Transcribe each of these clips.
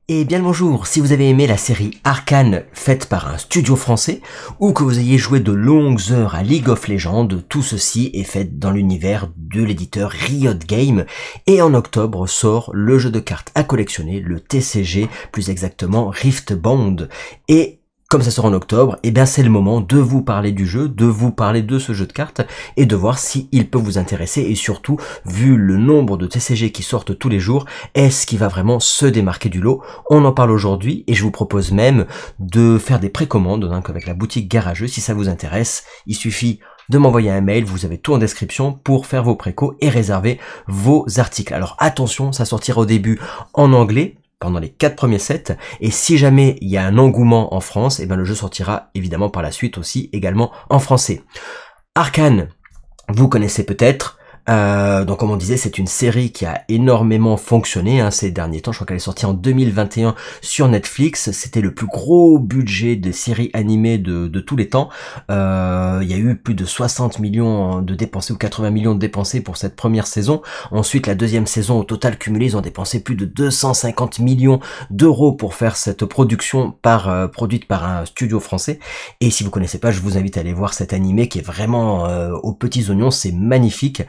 Et bien le bonjour, si vous avez aimé la série Arcane faite par un studio français, ou que vous ayez joué de longues heures à League of Legends, tout ceci est fait dans l'univers de l'éditeur Riot Games, et en octobre sort le jeu de cartes à collectionner, le TCG, plus exactement Riftbound, et comme ça sort en octobre, et bien c'est le moment de vous parler du jeu, de vous parler de ce jeu de cartes, et de voir s'il peut vous intéresser, et surtout, vu le nombre de TCG qui sortent tous les jours, est-ce qu'il va vraiment se démarquer du lot? On en parle aujourd'hui, et je vous propose même de faire des précommandes, hein, avec la boutique Garageux, si ça vous intéresse, il suffit de m'envoyer un mail, vous avez tout en description pour faire vos précos et réserver vos articles. Alors attention, ça sortira au début en anglais, pendant les 4 premiers sets, et si jamais il y a un engouement en France, et bien le jeu sortira évidemment par la suite aussi également en français. Arcane, vous connaissez peut-être, donc comme on disait, c'est une série qui a énormément fonctionné ces derniers temps. Je crois qu'elle est sortie en 2021 sur Netflix. C'était le plus gros budget de séries animées de tous les temps. Il y a eu plus de 60 millions de dépensés ou 80 millions de dépensés pour cette première saison. Ensuite, la deuxième saison, au total cumulé, ils ont dépensé plus de 250 millions d'euros pour faire cette production produite par un studio français. Et si vous connaissez pas, je vous invite à aller voir cet animé qui est vraiment aux petits oignons. C'est magnifique.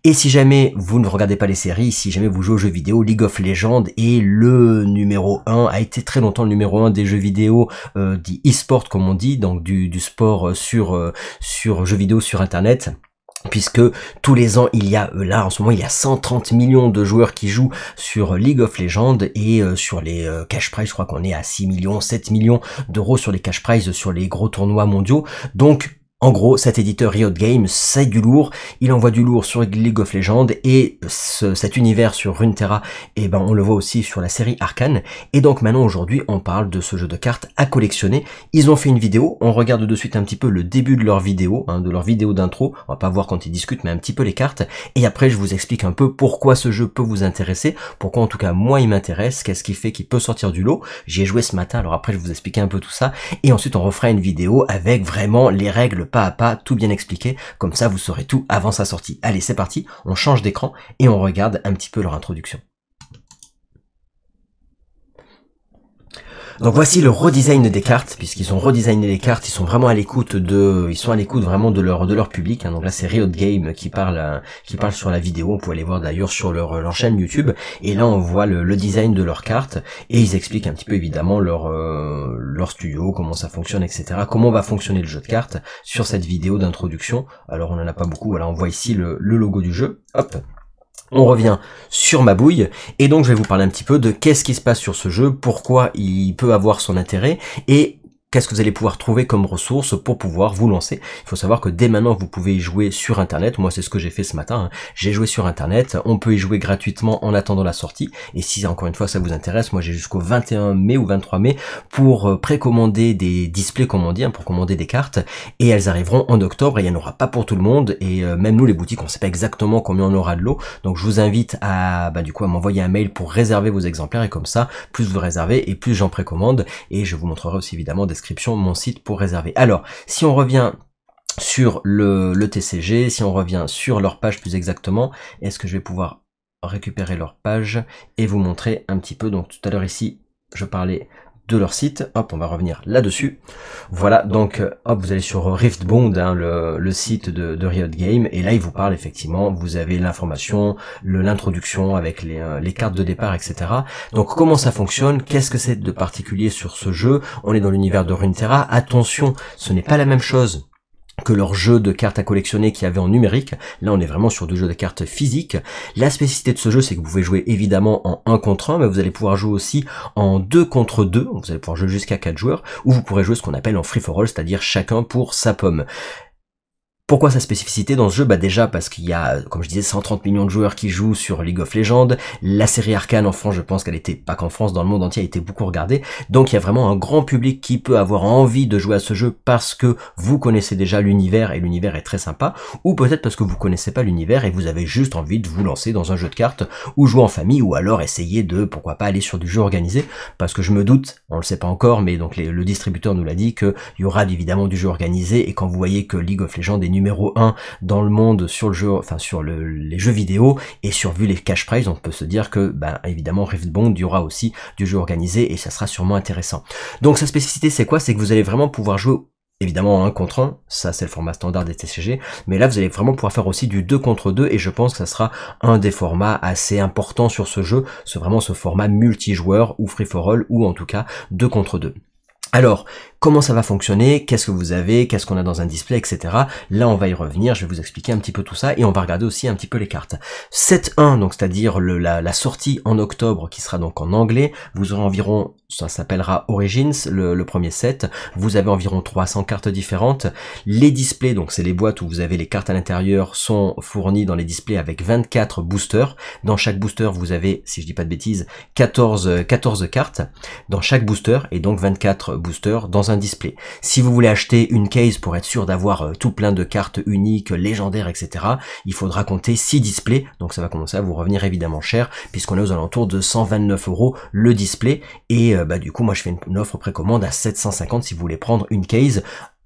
Et si jamais vous ne regardez pas les séries, si jamais vous jouez aux jeux vidéo, League of Legends est le numéro 1, a été très longtemps le numéro 1 des jeux vidéo dit e-sport comme on dit, donc du sport sur jeux vidéo sur internet. Puisque tous les ans, il y a, là en ce moment, il y a 130 millions de joueurs qui jouent sur League of Legends et sur les cash prizes, je crois qu'on est à 6 millions, 7 millions d'euros sur les cash prizes sur les gros tournois mondiaux. Donc, en gros, cet éditeur Riot Games, c'est du lourd, il envoie du lourd sur League of Legends, et cet univers sur Runeterra, et ben on le voit aussi sur la série Arcane, et donc maintenant aujourd'hui on parle de ce jeu de cartes à collectionner. Ils ont fait une vidéo, on regarde de suite un petit peu le début de leur vidéo, de leur vidéo d'intro, on va pas voir quand ils discutent, mais un petit peu les cartes, et après je vous explique un peu pourquoi ce jeu peut vous intéresser, pourquoi en tout cas moi il m'intéresse, qu'est-ce qui fait qu'il peut sortir du lot. J'y ai joué ce matin, alors après je vais vous expliquer un peu tout ça, et ensuite on refera une vidéo avec vraiment les règles pas à pas, tout bien expliqué, comme ça vous saurez tout avant sa sortie. Allez, c'est parti, on change d'écran et on regarde un petit peu leur introduction. Donc voici le redesign des cartes, puisqu'ils ont redesigné les cartes, ils sont vraiment à l'écoute vraiment de leur public. Donc là c'est Riot Games qui parle sur la vidéo. On peut aller voir d'ailleurs sur leur chaîne YouTube. Et là on voit le design de leurs cartes et ils expliquent un petit peu évidemment leur studio, comment ça fonctionne, etc. Comment va fonctionner le jeu de cartes sur cette vidéo d'introduction. Alors on en a pas beaucoup. Voilà, on voit ici le logo du jeu. Hop. On revient sur Mabouille, et donc je vais vous parler un petit peu de qu'est-ce qui se passe sur ce jeu, pourquoi il peut avoir son intérêt, et qu'est-ce que vous allez pouvoir trouver comme ressources pour pouvoir vous lancer. Il faut savoir que dès maintenant vous pouvez y jouer sur internet, moi c'est ce que j'ai fait ce matin, j'ai joué sur internet, on peut y jouer gratuitement en attendant la sortie, et si encore une fois ça vous intéresse, moi j'ai jusqu'au 21 mai ou 23 mai pour précommander des displays comme on dit, pour commander des cartes, et elles arriveront en octobre, et il n'y en aura pas pour tout le monde, et même nous les boutiques on sait pas exactement combien on aura de lot, donc je vous invite à m'envoyer un mail pour réserver vos exemplaires, et comme ça, plus vous réservez et plus j'en précommande, et je vous montrerai aussi évidemment des mon site pour réserver. Alors, si on revient sur le TCG, si on revient sur leur page plus exactement, est-ce que je vais pouvoir récupérer leur page et vous montrer un petit peu. Donc tout à l'heure ici, je parlais de leur site, hop, on va revenir là-dessus. Voilà, donc hop, vous allez sur Riftbound, le site de Riot Games, et là il vous parle effectivement, vous avez l'information, l'introduction avec les cartes de départ, etc. Donc comment ça fonctionne, qu'est-ce que c'est de particulier sur ce jeu? On est dans l'univers de Runeterra, attention, ce n'est pas la même chose que leur jeu de cartes à collectionner qu'il y avait en numérique. Là on est vraiment sur deux jeux de cartes physiques. La spécificité de ce jeu c'est que vous pouvez jouer évidemment en 1 contre 1, mais vous allez pouvoir jouer aussi en 2 contre 2, donc vous allez pouvoir jouer jusqu'à 4 joueurs, ou vous pourrez jouer ce qu'on appelle en free for all, c'est-à-dire chacun pour sa pomme. Pourquoi sa spécificité dans ce jeu? Bah déjà parce qu'il y a, comme je disais, 130 millions de joueurs qui jouent sur League of Legends. La série Arcane en France, je pense qu'elle était, pas qu'en France, dans le monde entier, elle était beaucoup regardée. Donc il y a vraiment un grand public qui peut avoir envie de jouer à ce jeu parce que vous connaissez déjà l'univers et l'univers est très sympa. Ou peut-être parce que vous connaissez pas l'univers et vous avez juste envie de vous lancer dans un jeu de cartes ou jouer en famille, ou alors essayer de, pourquoi pas, aller sur du jeu organisé. Parce que je me doute, on le sait pas encore, mais donc le distributeur nous l'a dit qu'il y aura évidemment du jeu organisé, et quand vous voyez que League of Legends est numéro 1 dans le monde sur le jeu, enfin sur les jeux vidéo, et sur vu les cash prizes, on peut se dire que évidemment Riftbound, il y aura aussi du jeu organisé et ça sera sûrement intéressant. Donc sa spécificité c'est quoi? C'est que vous allez vraiment pouvoir jouer évidemment en 1 contre 1, ça c'est le format standard des TCG, mais là vous allez vraiment pouvoir faire aussi du 2 contre 2 et je pense que ça sera un des formats assez importants sur ce jeu, c'est vraiment ce format multijoueur ou free for all ou en tout cas 2 contre 2. Alors, comment ça va fonctionner, qu'est-ce que vous avez, qu'est-ce qu'on a dans un display, etc. Là, on va y revenir, je vais vous expliquer un petit peu tout ça, et on va regarder aussi un petit peu les cartes. 7.1, donc c'est-à-dire la sortie en octobre, qui sera donc en anglais, vous aurez environ, ça s'appellera Origins, le premier set, vous avez environ 300 cartes différentes. Les displays, donc c'est les boîtes où vous avez les cartes à l'intérieur, sont fournis dans les displays avec 24 boosters. Dans chaque booster, vous avez, si je dis pas de bêtises, 14 cartes dans chaque booster, et donc 24 boosters dans un display. Si vous voulez acheter une case pour être sûr d'avoir tout plein de cartes uniques, légendaires, etc., il faudra compter 6 displays, donc ça va commencer à vous revenir évidemment cher, puisqu'on est aux alentours de 129 € le display, et du coup moi je fais une offre précommande à 750 si vous voulez prendre une case,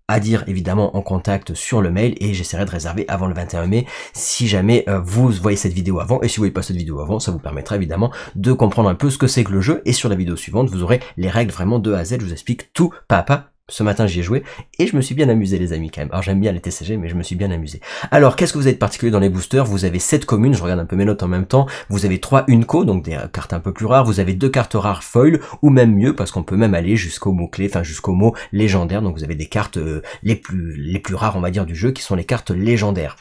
à dire évidemment en contact sur le mail, et j'essaierai de réserver avant le 21 mai si jamais vous voyez cette vidéo avant, et si vous voyez pas cette vidéo avant, ça vous permettra évidemment de comprendre un peu ce que c'est que le jeu, et sur la vidéo suivante vous aurez les règles vraiment de A à Z, je vous explique tout pas à pas. Ce matin j'y ai joué et je me suis bien amusé les amis quand même. Alors j'aime bien les TCG mais je me suis bien amusé. Alors qu'est-ce que vous avez de particulier dans les boosters? Vous avez 7 communes, je regarde un peu mes notes en même temps. Vous avez 3 Unco, donc des cartes un peu plus rares. Vous avez 2 cartes rares foil, ou même mieux parce qu'on peut même aller jusqu'au mot-clé, enfin jusqu'au mot légendaire. Donc vous avez des cartes les plus rares on va dire du jeu qui sont les cartes légendaires.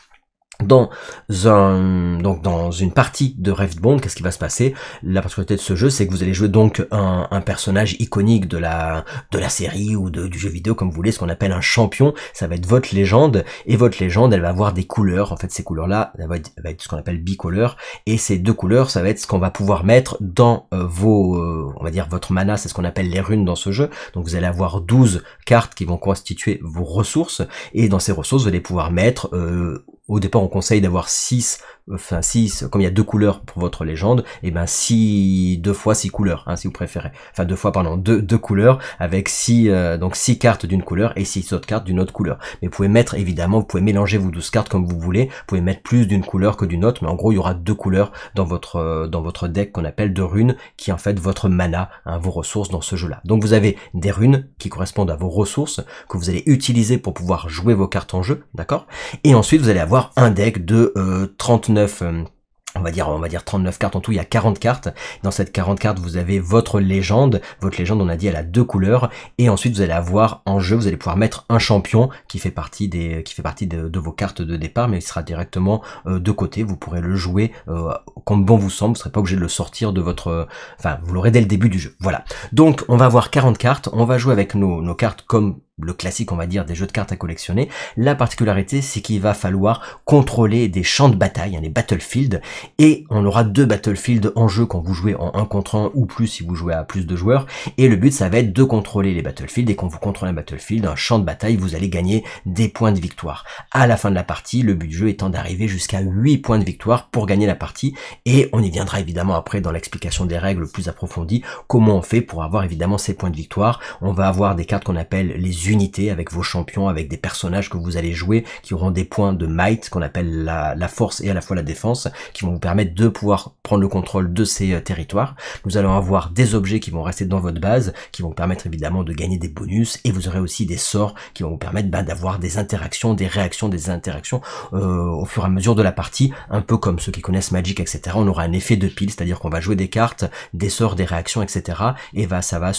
Dans une partie de Riftbound, qu'est-ce qui va se passer? La particularité de ce jeu, c'est que vous allez jouer donc un personnage iconique de la série ou du jeu vidéo, comme vous voulez, ce qu'on appelle un champion. Ça va être votre légende, et votre légende, elle va avoir des couleurs. En fait, ces couleurs-là, elle va être ce qu'on appelle bicolore, et ces 2 couleurs, ça va être ce qu'on va pouvoir mettre dans on va dire votre mana, c'est ce qu'on appelle les runes dans ce jeu. Donc vous allez avoir 12 cartes qui vont constituer vos ressources, et dans ces ressources, vous allez pouvoir mettre au départ, on conseille d'avoir 6, comme il y a 2 couleurs pour votre légende, et 2 fois 6 couleurs, si vous préférez. Enfin, 2 fois, pardon, 2 couleurs, avec 6 cartes d'une couleur et 6 autres cartes d'une autre couleur. Mais vous pouvez mettre, évidemment, vous pouvez mélanger vos 12 cartes comme vous voulez, vous pouvez mettre plus d'une couleur que d'une autre, mais en gros, il y aura 2 couleurs dans votre deck qu'on appelle de runes, qui est en fait votre mana, vos ressources dans ce jeu-là. Donc vous avez des runes qui correspondent à vos ressources, que vous allez utiliser pour pouvoir jouer vos cartes en jeu, d'accord? Et ensuite, vous allez avoir un deck de 39 on va dire 39 cartes en tout, il y a 40 cartes. Dans cette 40 cartes, vous avez votre légende. Votre légende, on a dit, elle a 2 couleurs. Et ensuite, vous allez avoir en jeu, vous allez pouvoir mettre un champion qui fait partie de vos cartes de départ, mais il sera directement de côté. Vous pourrez le jouer comme bon vous semble. Vous ne serez pas obligé de le sortir de votre... Enfin, vous l'aurez dès le début du jeu. Voilà. Donc, on va avoir 40 cartes. On va jouer avec nos cartes comme le classique, on va dire, des jeux de cartes à collectionner. La particularité, c'est qu'il va falloir contrôler des champs de bataille, les battlefields, et on aura 2 battlefields en jeu quand vous jouez en 1 contre 1 ou plus si vous jouez à plus de joueurs, et le but, ça va être de contrôler les battlefields, et quand vous contrôlez un battlefield, un champ de bataille, vous allez gagner des points de victoire. À la fin de la partie, le but du jeu étant d'arriver jusqu'à 8 points de victoire pour gagner la partie, et on y viendra évidemment après dans l'explication des règles plus approfondies, comment on fait pour avoir évidemment ces points de victoire. On va avoir des cartes qu'on appelle les unités avec vos champions, avec des personnages que vous allez jouer qui auront des points de might qu'on appelle la force et à la fois la défense, qui vont vous permettre de pouvoir prendre le contrôle de ces territoires. Nous allons avoir des objets qui vont rester dans votre base, qui vont vous permettre évidemment de gagner des bonus, et vous aurez aussi des sorts qui vont vous permettre d'avoir des interactions, des réactions, des interactions au fur et à mesure de la partie, un peu comme ceux qui connaissent Magic, etc. On aura un effet de pile, c'est-à-dire qu'on va jouer des cartes, des sorts, des réactions, etc. Et ça va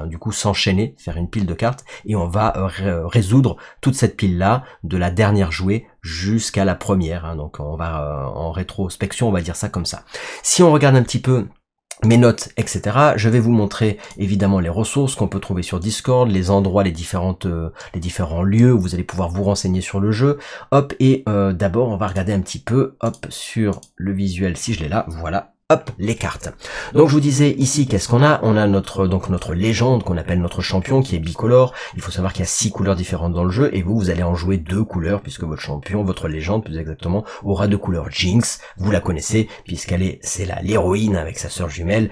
du coup s'enchaîner, faire une pile de cartes, et on va résoudre toute cette pile là de la dernière jouée jusqu'à la première, donc on va en rétrospection, on va dire ça comme ça. Si on regarde un petit peu mes notes, etc., je vais vous montrer évidemment les ressources qu'on peut trouver sur Discord, les endroits, les différents lieux où vous allez pouvoir vous renseigner sur le jeu. Hop, et d'abord on va regarder un petit peu, hop, sur le visuel, si je l'ai là, voilà. hop, les cartes. Donc je vous disais ici, qu'est-ce qu'on a? On a notre légende qu'on appelle notre champion qui est bicolore. Il faut savoir qu'il y a 6 couleurs différentes dans le jeu et vous allez en jouer 2 couleurs puisque votre champion, votre légende plus exactement, aura 2 couleurs. Jinx, vous la connaissez c'est l'héroïne avec sa sœur jumelle.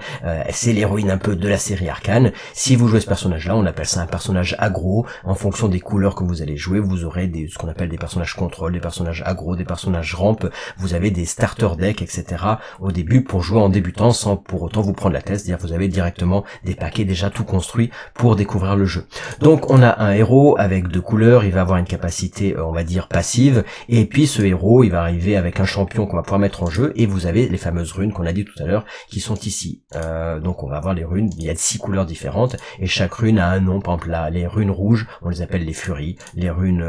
C'est l'héroïne un peu de la série Arcane. Si vous jouez ce personnage-là, on appelle ça un personnage aggro. En fonction des couleurs que vous allez jouer, vous aurez ce qu'on appelle des personnages contrôle, des personnages aggro, des personnages rampe. Vous avez des starter decks, etc. au début pour jouer en débutant sans pour autant vous prendre la tête, c'est-à-dire vous avez directement des paquets déjà tout construits pour découvrir le jeu. Donc on a un héros avec 2 couleurs, il va avoir une capacité on va dire passive, et puis ce héros il va arriver avec un champion qu'on va pouvoir mettre en jeu, et vous avez les fameuses runes qu'on a dit tout à l'heure qui sont ici. Donc on va avoir les runes, il y a 6 couleurs différentes, et chaque rune a un nom. Par exemple là, les runes rouges, on les appelle les furies, les runes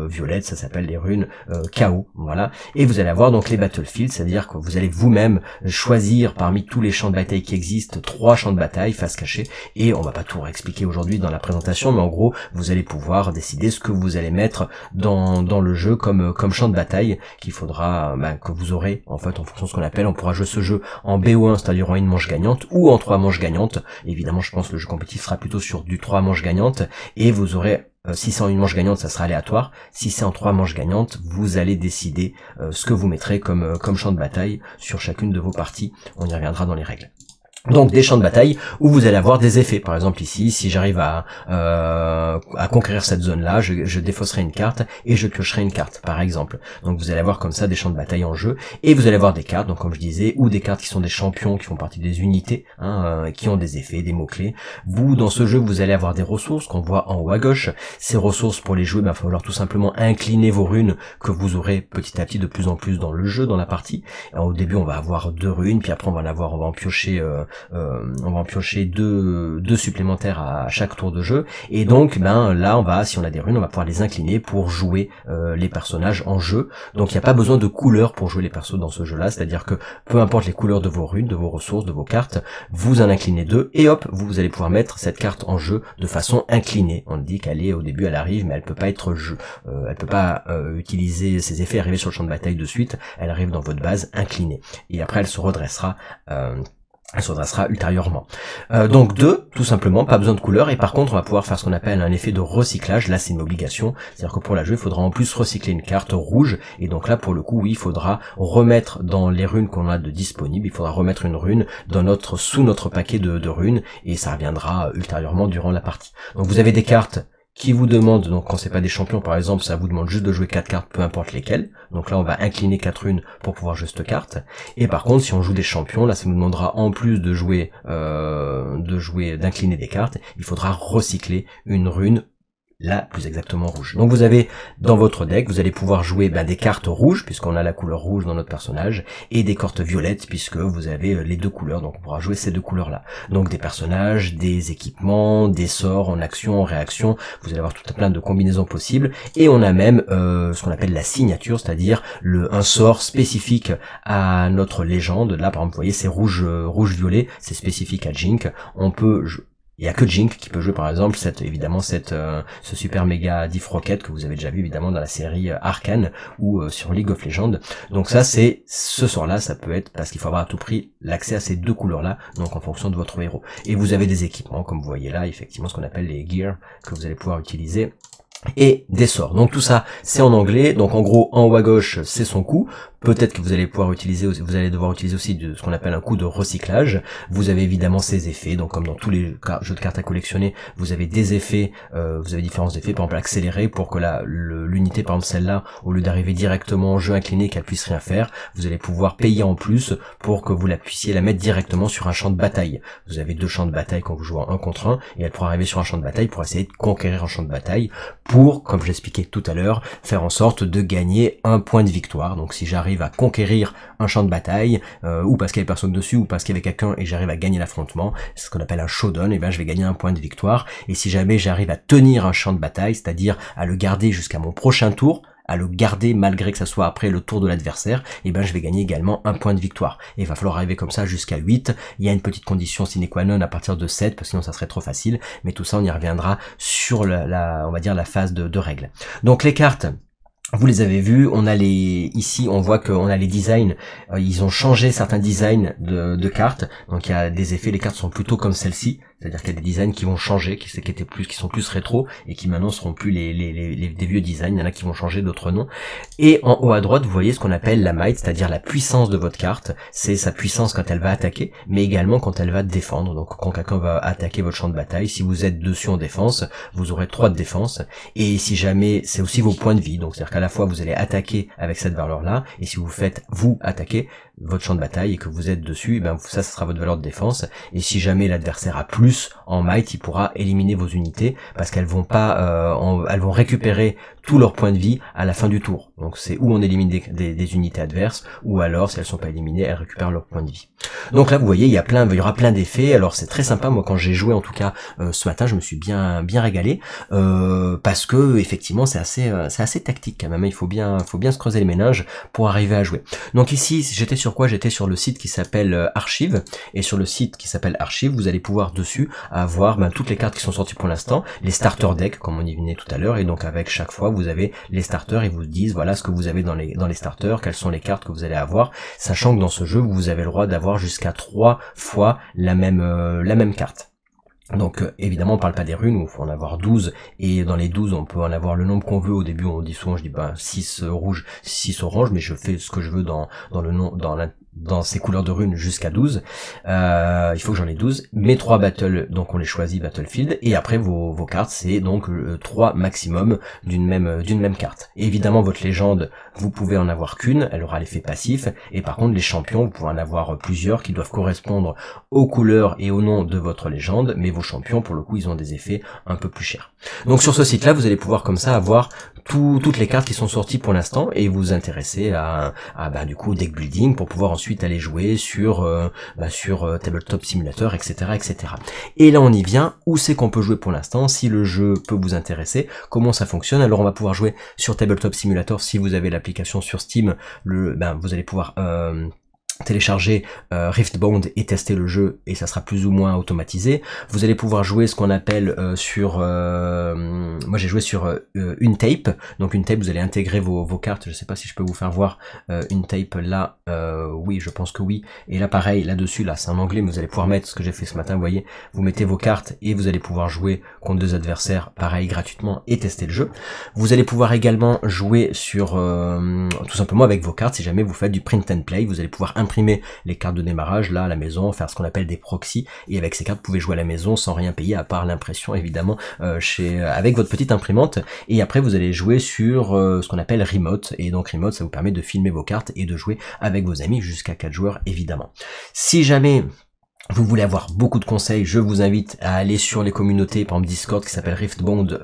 violettes, ça s'appelle les runes chaos, voilà. Et vous allez avoir donc les battlefields, c'est-à-dire que vous allez vous-même choisir parmi tous les champs de bataille qui existent 3 champs de bataille face cachée, et on va pas tout réexpliquer aujourd'hui dans la présentation, mais en gros vous allez pouvoir décider ce que vous allez mettre dans le jeu comme champ de bataille qu'il faudra que vous aurez en fait en fonction de ce qu'on appelle. On pourra jouer ce jeu en BO1, c'est-à-dire en une manche gagnante, ou en 3 manches gagnantes. Évidemment je pense que le jeu compétitif sera plutôt sur du 3 manches gagnantes, et vous aurez si c'est en une manche gagnante, ça sera aléatoire. Si c'est en 3 manches gagnantes, vous allez décider ce que vous mettrez comme champ de bataille sur chacune de vos parties. On y reviendra dans les règles. Donc des champs de bataille où vous allez avoir des effets. Par exemple ici, si j'arrive à conquérir cette zone-là, je défausserai une carte et je piocherai une carte, par exemple. Donc vous allez avoir comme ça des champs de bataille en jeu, et vous allez avoir des cartes, donc comme je disais, ou des cartes qui sont des champions, qui font partie des unités, qui ont des effets, des mots-clés. Vous, dans ce jeu, vous allez avoir des ressources qu'on voit en haut à gauche. Ces ressources, pour les jouer, il va falloir tout simplement incliner vos runes que vous aurez petit à petit de plus en plus dans le jeu, dans la partie. Alors, au début, on va avoir 2 runes, puis après on va en piocher deux supplémentaires à chaque tour de jeu, et donc là si on a des runes, on va pouvoir les incliner pour jouer les personnages en jeu. Donc il n'y a pas besoin de couleurs pour jouer les persos dans ce jeu là, c'est-à-dire que peu importe les couleurs de vos runes, de vos ressources, de vos cartes, vous en inclinez 2 et hop, vous allez pouvoir mettre cette carte en jeu de façon inclinée. On dit qu'elle est au début, elle arrive, mais elle peut pas être elle peut pas utiliser ses effets, arriver sur le champ de bataille de suite, elle arrive dans votre base inclinée, et après elle se redressera ultérieurement. Donc 2, tout simplement, pas besoin de couleur, et par contre on va pouvoir faire ce qu'on appelle un effet de recyclage. Là c'est une obligation, c'est-à-dire que pour la jouer, il faudra en plus recycler une carte rouge, et donc là pour le coup oui, il faudra remettre dans les runes qu'on a de disponibles, il faudra remettre une rune sous notre paquet de runes, et ça reviendra ultérieurement durant la partie. Donc vous avez des cartes qui vous demande, donc quand c'est pas des champions par exemple, ça vous demande juste de jouer 4 cartes, peu importe lesquelles. Donc là on va incliner 4 runes pour pouvoir jouer cette carte. Et par contre si on joue des champions, là ça nous demandera en plus de jouer d'incliner des cartes, il faudra recycler une rune, là plus exactement rouge. Donc vous avez dans votre deck, vous allez pouvoir jouer des cartes rouges puisqu'on a la couleur rouge dans notre personnage, et des cartes violettes puisque vous avez les 2 couleurs, donc on pourra jouer ces 2 couleurs là. Donc des personnages, des équipements, des sorts en action, en réaction, vous allez avoir tout un plein de combinaisons possibles, et on a même ce qu'on appelle la signature, c'est-à-dire un sort spécifique à notre légende. Là par exemple vous voyez c'est rouge violet, c'est spécifique à Jink. Il y a que Jink qui peut jouer par exemple ce super méga diff rocket que vous avez déjà vu évidemment dans la série Arcane ou sur League of Legends. Donc ça c'est ce sort là, ça peut être parce qu'il faut avoir à tout prix l'accès à ces 2 couleurs là, donc en fonction de votre héros. Et vous avez des équipements comme vous voyez là, effectivement ce qu'on appelle les gears que vous allez pouvoir utiliser, et des sorts. Donc tout ça c'est en anglais, donc en gros en haut à gauche c'est son coup. Peut-être que vous allez devoir utiliser aussi ce qu'on appelle un coup de recyclage. Vous avez évidemment ces effets, donc comme dans tous les jeux de cartes à collectionner, vous avez des effets, vous avez différents effets, par exemple accélérer pour que l'unité, par exemple celle-là, au lieu d'arriver directement en jeu incliné, qu'elle puisse rien faire, vous allez pouvoir payer en plus pour que vous puissiez la mettre directement sur un champ de bataille. Vous avez 2 champs de bataille quand vous jouez en 1 contre 1, et elle pourra arriver sur un champ de bataille pour essayer de conquérir un champ de bataille, pour, comme je l'expliquais tout à l'heure, faire en sorte de gagner un point de victoire. Donc si j'arrive à conquérir un champ de bataille, ou parce qu'il y avait personne dessus, ou parce qu'il y avait quelqu'un et j'arrive à gagner l'affrontement, c'est ce qu'on appelle un showdown, et je vais gagner un point de victoire. Et si jamais j'arrive à tenir un champ de bataille, c'est-à-dire à le garder jusqu'à mon prochain tour, à le garder malgré que ça soit après le tour de l'adversaire, et je vais gagner également un point de victoire. Et il va falloir arriver comme ça jusqu'à 8. Il y a une petite condition sine qua non à partir de 7, parce que sinon ça serait trop facile, mais tout ça on y reviendra sur on va dire la phase de règles. Donc les cartes, Vous les avez vus, on a ici on voit qu'on a les designs, ils ont changé certains designs de cartes, donc il y a des effets, les cartes sont plutôt comme celle-ci, c'est-à-dire qu'il y a des designs qui vont changer, qui sont plus rétro, et qui maintenant seront plus des vieux designs, il y en a qui vont changer, d'autres non. Et en haut à droite, vous voyez ce qu'on appelle la might, c'est-à-dire la puissance de votre carte, c'est sa puissance quand elle va attaquer, mais également quand elle va défendre, donc quand quelqu'un va attaquer votre champ de bataille, si vous êtes dessus en défense, vous aurez 3 de défense, et si jamais, c'est aussi vos points de vie, donc c'est-à-dire qu'à la fois vous allez attaquer avec cette valeur-là, et si vous attaquez votre champ de bataille et que vous êtes dessus, et ben ça sera votre valeur de défense, et si jamais l'adversaire a plus en might, il pourra éliminer vos unités, parce qu'elles vont pas, elles vont récupérer tous leurs points de vie à la fin du tour. Donc c'est où on élimine des unités adverses, ou alors si elles sont pas éliminées, elles récupèrent leurs points de vie. Donc là vous voyez, il y aura plein d'effets. Alors c'est très sympa, moi quand j'ai joué en tout cas ce matin, je me suis bien régalé, parce que effectivement c'est assez tactique quand même, il faut bien se creuser les méninges pour arriver à jouer. Donc ici j'étais sur quoi? J'étais sur le site qui s'appelle Archive, et sur le site qui s'appelle Archive, vous allez pouvoir dessus avoir toutes les cartes qui sont sorties pour l'instant, les starter decks comme on y venait tout à l'heure, et donc avec chaque fois vous avez les starters, ils vous disent voilà ce que vous avez dans les starters, quelles sont les cartes que vous allez avoir, sachant que dans ce jeu vous avez le droit d'avoir jusqu'à 3 fois la même carte. Donc évidemment on parle pas des runes où il faut en avoir 12, et dans les 12 on peut en avoir le nombre qu'on veut. Au début on dit souvent, je dis 6 rouges, 6 oranges, mais je fais ce que je veux dans le nom, dans ces couleurs de runes jusqu'à 12. Il faut que j'en ai 12. Mes 3 battles, donc on les choisit Battlefield, et après vos cartes, c'est donc 3 maximum d'une même carte. Et évidemment votre légende, vous pouvez en avoir qu'une, elle aura l'effet passif, et par contre les champions, vous pouvez en avoir plusieurs qui doivent correspondre aux couleurs et au nom de votre légende, mais vos champions pour le coup ils ont des effets un peu plus chers. Donc sur ce site là vous allez pouvoir comme ça avoir toutes les cartes qui sont sorties pour l'instant, et vous intéresser à du coup deck building pour pouvoir ensuite aller jouer sur Tabletop Simulator, etc., etc. Et là on y vient, où c'est qu'on peut jouer pour l'instant, si le jeu peut vous intéresser, comment ça fonctionne. Alors on va pouvoir jouer sur Tabletop Simulator si vous avez l'application sur Steam, vous allez pouvoir télécharger Riftbound et tester le jeu, et ça sera plus ou moins automatisé. Vous allez pouvoir jouer ce qu'on appelle moi j'ai joué sur une tape. Donc une tape, vous allez intégrer vos cartes. Je sais pas si je peux vous faire voir une tape là. Oui, je pense que oui. Et là pareil, là-dessus, là c'est en anglais, mais vous allez pouvoir mettre ce que j'ai fait ce matin. Vous voyez, vous mettez vos cartes et vous allez pouvoir jouer contre 2 adversaires, pareil, gratuitement, et tester le jeu. Vous allez pouvoir également jouer sur tout simplement avec vos cartes. Si jamais vous faites du print and play, vous allez pouvoir imprimer les cartes de démarrage là à la maison, faire ce qu'on appelle des proxys, et avec ces cartes vous pouvez jouer à la maison sans rien payer à part l'impression évidemment avec votre petite imprimante. Et après vous allez jouer sur ce qu'on appelle remote, et donc remote ça vous permet de filmer vos cartes et de jouer avec vos amis jusqu'à 4 joueurs évidemment. Si jamais vous voulez avoir beaucoup de conseils, je vous invite à aller sur les communautés, par exemple Discord qui s'appelle Riftbound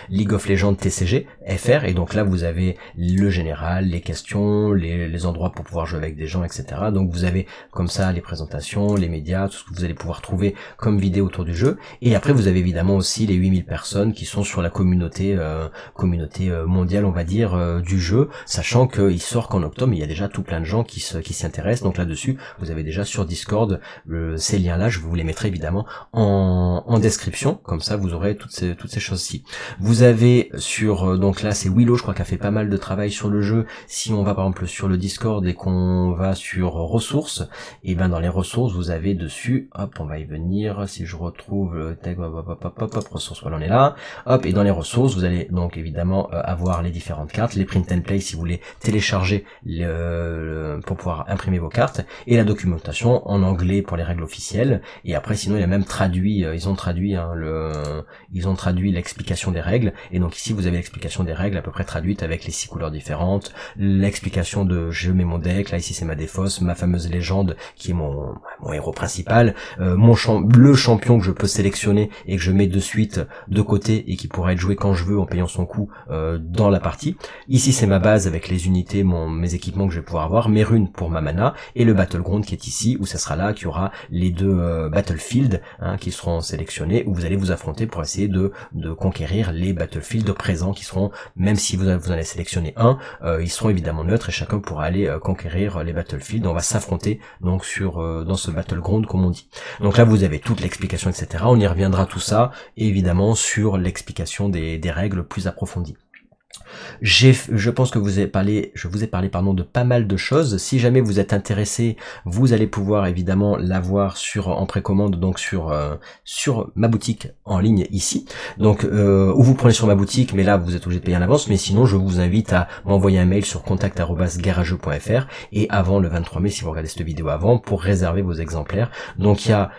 League of Legends TCG FR, et donc là vous avez le général, les questions, les endroits pour pouvoir jouer avec des gens, etc. Donc vous avez comme ça les présentations, les médias, tout ce que vous allez pouvoir trouver comme vidéo autour du jeu. Et après vous avez évidemment aussi les 8000 personnes qui sont sur la communauté mondiale on va dire du jeu, sachant qu'il sort qu'en octobre, il y a déjà tout plein de gens qui s'y intéressent. Donc là-dessus vous avez déjà sur Discord ces liens-là, je vous les mettrai évidemment en description, comme ça vous aurez toutes ces choses-ci. Vous avez sur, donc là c'est Willow, je crois qu'elle fait pas mal de travail sur le jeu. Si on va par exemple sur le Discord et qu'on va sur ressources, et ben dans les ressources vous avez dessus, hop, on va y venir, si je retrouve le tag, ressources, voilà on est là, hop, et dans les ressources vous allez donc évidemment avoir les différentes cartes, les print and play si vous voulez télécharger pour pouvoir imprimer vos cartes, et la documentation en anglais pour les règles officielles. Et après sinon il a même traduit, ils ont traduit l'explication des règles, et donc ici vous avez l'explication des règles à peu près traduite avec les 6 couleurs différentes, l'explication de je mets mon deck, là ici c'est ma défausse, ma fameuse légende qui est mon héros principal, le champion que je peux sélectionner et que je mets de suite de côté et qui pourra être joué quand je veux en payant son coût dans la partie. Ici c'est ma base avec les unités, mes équipements que je vais pouvoir avoir, mes runes pour ma mana, et le battleground qui est ici, où ça sera là qu'il y aura les 2 battlefields qui seront sélectionnés, où vous allez vous affronter pour essayer de conquérir les battlefields présents qui seront, même si vous en avez sélectionné un, ils seront évidemment neutres et chacun pourra aller conquérir les battlefields. On va s'affronter donc dans ce battleground comme on dit. Donc là vous avez toute l'explication, etc. On y reviendra tout ça évidemment sur l'explication des règles plus approfondies. Je pense que je vous ai parlé pardon, de pas mal de choses. Si jamais vous êtes intéressé, vous allez pouvoir évidemment l'avoir en précommande, donc sur ma boutique en ligne ici. Donc ou vous prenez sur ma boutique, mais là vous êtes obligé de payer en avance. Mais sinon, je vous invite à m'envoyer un mail sur contact@garageux.fr et avant le 23 mai, si vous regardez cette vidéo avant, pour réserver vos exemplaires. Donc il y a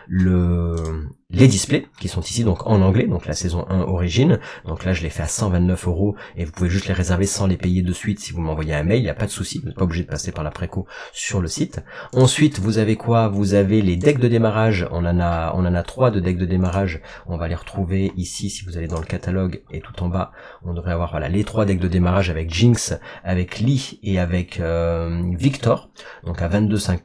les displays qui sont ici donc en anglais, donc la saison 1 origine. Donc là je les fais à 129 € et vous pouvez juste les réserver sans les payer de suite si vous m'envoyez un mail, il n'y a pas de souci, vous n'êtes pas obligé de passer par la préco sur le site. Ensuite vous avez quoi? Vous avez les decks de démarrage, on en a 3 de decks de démarrage, on va les retrouver ici si vous allez dans le catalogue et tout en bas, on devrait avoir voilà les 3 decks de démarrage avec Jinx, avec Lee et avec Victor, donc à 22,50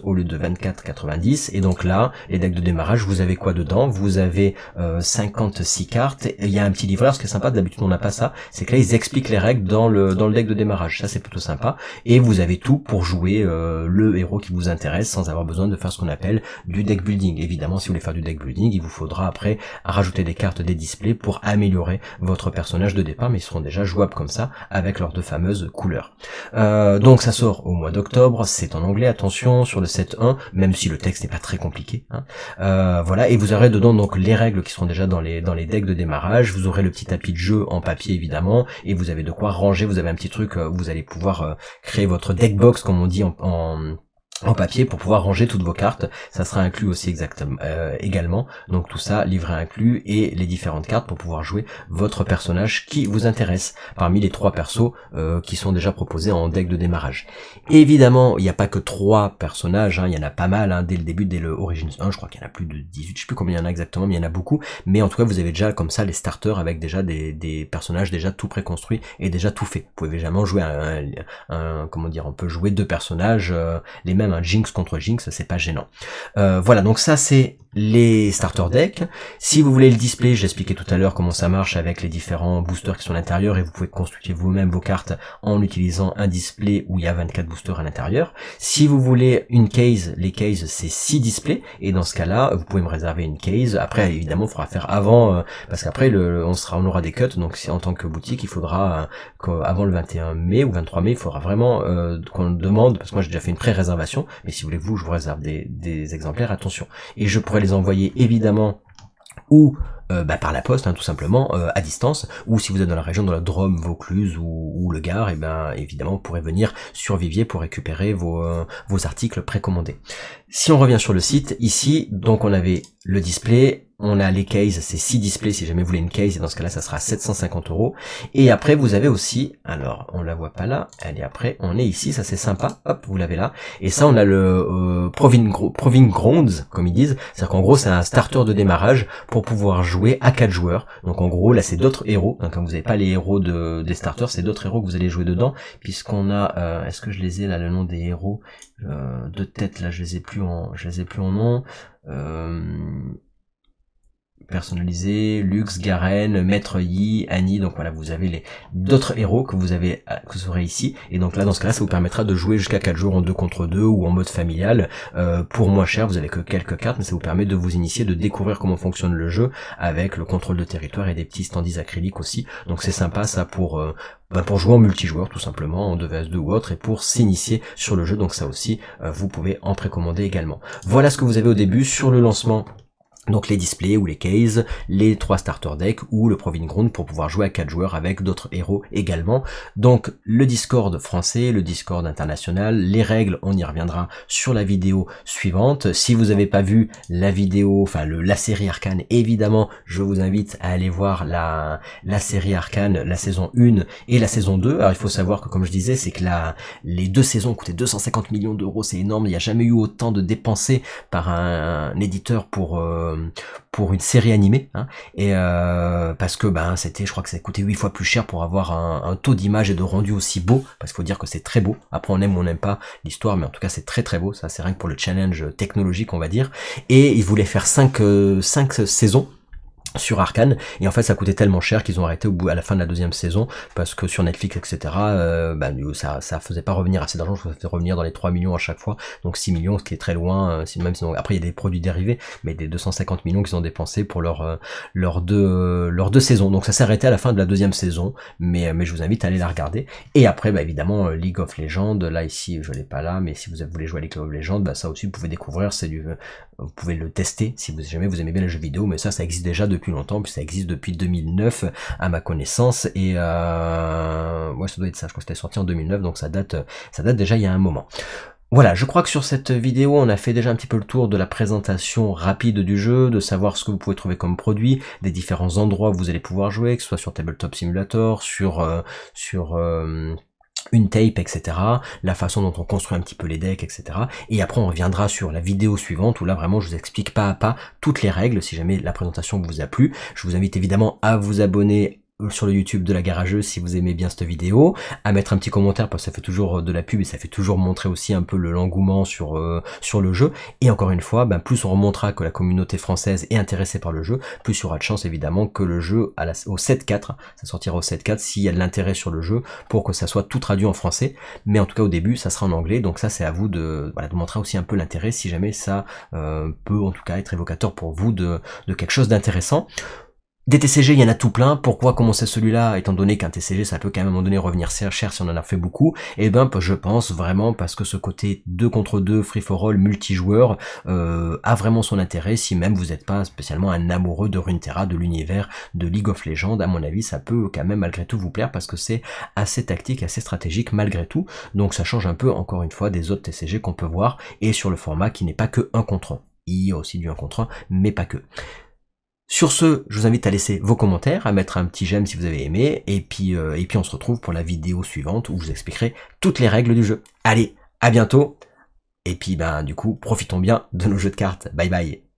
au lieu de 24,90. Et donc là, les decks de démarrage, vous avez quoi dedans? Vous avez 56 cartes. Il y a un petit livret. Ce qui est sympa, d'habitude on n'a pas ça, c'est que là ils expliquent les règles dans le deck de démarrage. Ça c'est plutôt sympa. Et vous avez tout pour jouer le héros qui vous intéresse sans avoir besoin de faire ce qu'on appelle du deck building. Évidemment, si vous voulez faire du deck building, il vous faudra après rajouter des cartes, des displays pour améliorer votre personnage de départ, mais ils seront déjà jouables comme ça avec leurs 2 fameuses couleurs. Donc ça sort au mois d'octobre, c'est en anglais, attention, sur le set 1, même si le texte n'est pas très compliqué, hein. Voilà, et vous aurez dedans donc les règles qui seront déjà dans les decks de démarrage, vous aurez le petit tapis de jeu en papier évidemment, et vous avez de quoi ranger, vous avez un petit truc où vous allez pouvoir créer votre deck box comme on dit en papier pour pouvoir ranger toutes vos cartes. Ça sera inclus aussi également, donc tout ça livret inclus et les différentes cartes pour pouvoir jouer votre personnage qui vous intéresse parmi les 3 persos qui sont déjà proposés en deck de démarrage. Évidemment il n'y a pas que 3 personnages, hein, il y en a pas mal, hein, dès le début, dès le Origins 1, je crois qu'il y en a plus de 18, je sais plus combien il y en a exactement, mais il y en a beaucoup, mais en tout cas vous avez déjà comme ça les starters avec déjà des personnages déjà tout préconstruits et déjà tout fait. Vous pouvez jamais jouer comment dire, on peut jouer 2 personnages, les mêmes, un Jinx contre Jinx, c'est pas gênant. Voilà, donc ça c'est les starter decks. Si vous voulez le display, j'ai expliqué tout à l'heure comment ça marche avec les différents boosters qui sont à l'intérieur et vous pouvez construire vous-même vos cartes en utilisant un display où il y a 24 boosters à l'intérieur. Si vous voulez une case, les cases c'est 6 displays et dans ce cas-là, vous pouvez me réserver une case. Après évidemment, il faudra faire avant parce qu'après on aura des cuts, donc si en tant que boutique, il faudra qu'avant le 21 mai ou 23 mai, il faudra vraiment qu'on demande, parce que moi j'ai déjà fait une pré-réservation, mais si vous voulez je vous réserve des exemplaires, attention. Et je pourrais les envoyer évidemment ou par la poste, hein, tout simplement, à distance, ou si vous êtes dans la région de la Drôme, Vaucluse ou le Gard, et évidemment vous pourrez venir sur Vivier pour récupérer vos articles précommandés. Si on revient sur le site, ici, donc on avait le display, on a les cases, c'est 6 displays si jamais vous voulez une case, et dans ce cas-là ça sera 750 €. Et après vous avez aussi, alors on la voit pas là, elle est après, on est ici, ça c'est sympa, hop, vous l'avez là. Et ça on a le Proving Grounds, comme ils disent, c'est-à-dire qu'en gros c'est un starter de démarrage pour pouvoir jouer à 4 joueurs. Donc en gros là c'est d'autres héros, donc quand vous n'avez pas les héros des starters, c'est d'autres héros que vous allez jouer dedans, puisqu'on a, est-ce que je les ai là, le nom des héros de tête là, je les ai plus en nom. Personnalisé, Lux, Garen, Maître Yi, Annie, donc voilà, vous avez d'autres héros que vous aurez ici, et donc là dans ce cas-là ça vous permettra de jouer jusqu'à 4 jours en 2 contre 2 ou en mode familial, pour moins cher, vous avez que quelques cartes, mais ça vous permet de vous initier, de découvrir comment fonctionne le jeu, avec le contrôle de territoire et des petits standees acryliques aussi, donc c'est sympa ça pour jouer en multijoueur tout simplement, en 2vs2 ou autre, et pour s'initier sur le jeu, donc ça aussi, vous pouvez en précommander également. Voilà ce que vous avez au début sur le lancement. Donc les displays ou les cases, les 3 starter decks ou le Proving Ground pour pouvoir jouer à 4 joueurs avec d'autres héros également. Donc le Discord français, le Discord international, les règles, on y reviendra sur la vidéo suivante. Si vous n'avez pas vu la vidéo, enfin la série Arcane, évidemment, je vous invite à aller voir la série Arcane, la saison 1 et la saison 2. Alors il faut savoir que comme je disais, c'est que les 2 saisons coûtaient 250 millions d'euros, c'est énorme, il n'y a jamais eu autant de dépensés par un éditeur pour une série animée, hein, et parce que c'était, je crois que ça coûtait 8 fois plus cher pour avoir un taux d'image et de rendu aussi beau, parce qu'il faut dire que c'est très beau. Après on aime ou on n'aime pas l'histoire, mais en tout cas c'est très très beau, ça c'est rien que pour le challenge technologique on va dire. Et ils voulaient faire 5 saisons. sur Arcane, et en fait ça coûtait tellement cher qu'ils ont arrêté à la fin de la 2e saison, parce que sur Netflix, etc., ça faisait pas revenir assez d'argent, ça faisait revenir dans les 3 millions à chaque fois, donc 6 millions, ce qui est très loin, même sinon, après il y a des produits dérivés, mais des 250 millions qu'ils ont dépensés pour leurs deux saisons, donc ça s'est arrêté à la fin de la 2e saison, mais je vous invite à aller la regarder, et après, évidemment, League of Legends, là ici, je l'ai pas là, mais si vous voulez jouer à League of Legends, ça aussi vous pouvez découvrir, vous pouvez le tester, si jamais vous aimez bien les jeux vidéo, mais ça existe déjà depuis longtemps, puis ça existe depuis 2009 à ma connaissance, et ouais, ça doit être ça, je crois que c'était sorti en 2009, donc ça date déjà il y a un moment. Voilà, je crois que sur cette vidéo, on a fait déjà un petit peu le tour de la présentation rapide du jeu, de savoir ce que vous pouvez trouver comme produit, des différents endroits où vous allez pouvoir jouer, que ce soit sur Tabletop Simulator, sur une tape, etc., la façon dont on construit un petit peu les decks, etc. Et après on reviendra sur la vidéo suivante où là vraiment je vous explique pas à pas toutes les règles, si jamais la présentation vous a plu. Je vous invite évidemment à vous abonner sur le YouTube de la Garageuse si vous aimez bien cette vidéo, à mettre un petit commentaire parce que ça fait toujours de la pub et ça fait toujours montrer aussi un peu l'engouement sur le jeu, et encore une fois, plus on remontera que la communauté française est intéressée par le jeu, plus il y aura de chance évidemment que le jeu au 7.4, ça sortira au 7.4 s'il y a de l'intérêt sur le jeu pour que ça soit tout traduit en français, mais en tout cas au début ça sera en anglais, donc ça c'est à vous de montrer aussi un peu l'intérêt si jamais ça peut en tout cas être évocateur pour vous de quelque chose d'intéressant. Des TCG, il y en a tout plein. Pourquoi commencer celui-là, étant donné qu'un TCG, ça peut quand même à un moment donné revenir cher si on en a fait beaucoup? Et je pense vraiment parce que ce côté 2 contre 2, free for all, multijoueur, a vraiment son intérêt, si même vous n'êtes pas spécialement un amoureux de Runeterra, de l'univers de League of Legends. À mon avis, ça peut quand même malgré tout vous plaire parce que c'est assez tactique, assez stratégique malgré tout. Donc ça change un peu, encore une fois, des autres TCG qu'on peut voir, et sur le format qui n'est pas que 1 contre 1. Il y a aussi du 1 contre 1, mais pas que. Sur ce, je vous invite à laisser vos commentaires, à mettre un petit j'aime si vous avez aimé, et puis on se retrouve pour la vidéo suivante où je vous expliquerai toutes les règles du jeu. Allez, à bientôt, et puis du coup, profitons bien de nos jeux de cartes. Bye bye.